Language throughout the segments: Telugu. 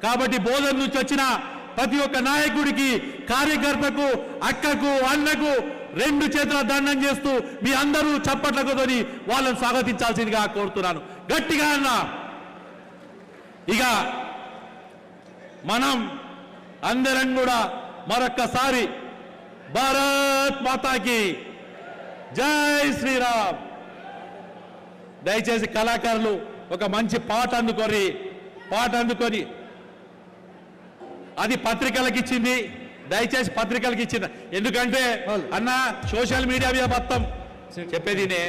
కాబట్టి బోధన నుంచి వచ్చిన ప్రతి ఒక్క నాయకుడికి, కార్యకర్తకు, అక్కకు, అన్నకు 2 చేతుల దండం చేస్తూ మీ అందరూ చప్పట్లతోని వాళ్ళని స్వాగతించాల్సిందిగా కోరుతున్నాను. గట్టిగా అన్న. ఇక మనం అందరం కూడా మరొక్కసారి భారత్ మాతాకి జై శ్రీరామ్. దయచేసి కళాకారులు ఒక మంచి పాట అందుకొని అది పత్రికలకు ఇచ్చింది. దయచేసి పత్రికలకు ఇచ్చింది. ఎందుకంటే అన్న సోషల్ మీడియా మీద బతాం చెప్పేదినే,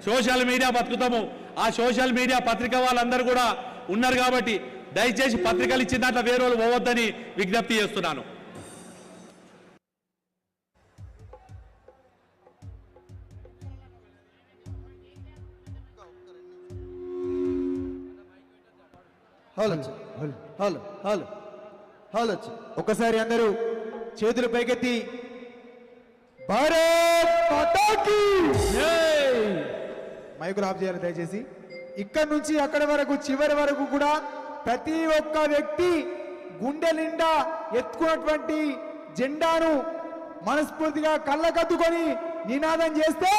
సోషల్ మీడియా బతుకుతాము. ఆ సోషల్ మీడియా పత్రిక వాళ్ళందరూ కూడా ఉన్నారు కాబట్టి దయచేసి పత్రికలు ఇచ్చిన దాంట్లో వేరే వాళ్ళు పోవద్దని విజ్ఞప్తి చేస్తున్నాను. ఒకసారి అందరూ చేతులు పైకెత్తి భారత్ మాతాకి మైకులు ఆఫ్ చేయాలి దయచేసి. ఇక్కడ నుంచి అక్కడి వరకు చివరి వరకు కూడా ప్రతి ఒక్క వ్యక్తి గుండె నిండా ఎత్తుకున్నటువంటి జెండాను మనస్ఫూర్తిగా కళ్ళకద్దుకొని నినాదం చేస్తే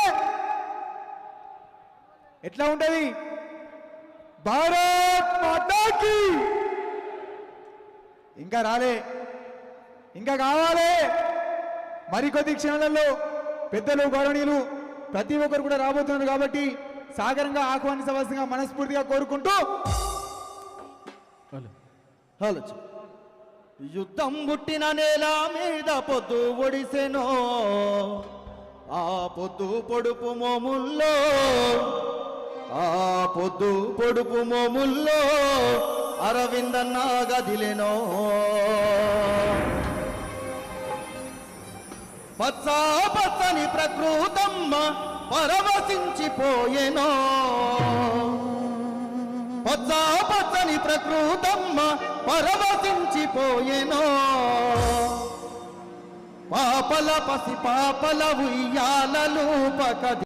ఎట్లా ఉంటది? భారత్ మాతాకి. ఇంకా రాలే, ఇంకా కావాలి. మరికొద్ది క్షణాలలో పెద్దలు, గౌరవనీయులు ప్రతి ఒక్కరు కూడా రాబోతున్నారు కాబట్టి సాగరంగా ఆహ్వానించవలసిందిగా మనస్ఫూర్తిగా కోరుకుంటూ యుద్ధం పుట్టిన నేల మీద పొద్దు ఒడిసెనో, ఆ పొద్దు పొడుపు మోముల్లో, ఆ పొద్దు పొడుపు మోముల్లో అరవిందన్న గదిలెనో. పచ్చ పచ్చని ప్రకృతమ్మ పరవశించిపోయెనో, పచ్చ పచ్చని ప్రకృతమ్మ పరవశించిపోయెనో. పాపల పసి పాపల ఉయ్యాలలు పకది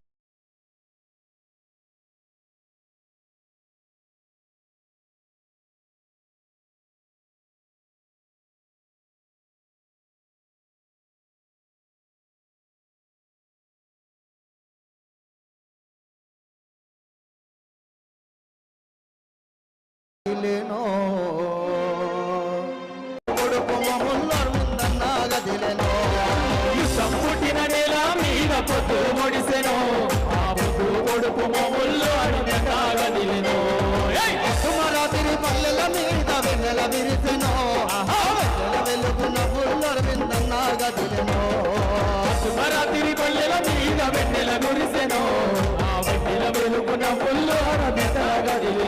లేనో. కొడుకు మమ్ముల్లో అరవిందన్న గదిలెనో. యుద్ధం పుట్టిన నేల మీద పొద్దు ఒడిసెనో, ఆ పొద్దు పొడుపు మోముల్లో అరవిందన్న గదిలెనో. సుమరాత్రి పల్లెల మీద వెన్నెల విరిసెనో, వెన్నెల వెలుగున పుల్ల అరవిందన్న గదిలెనో. శుభరాత్రి పల్లెల మీద వెన్నెల కురిసెనో, ఆ వెన్నెల వెలుగున పుల్ల అరవిందన్న గదిలెనో.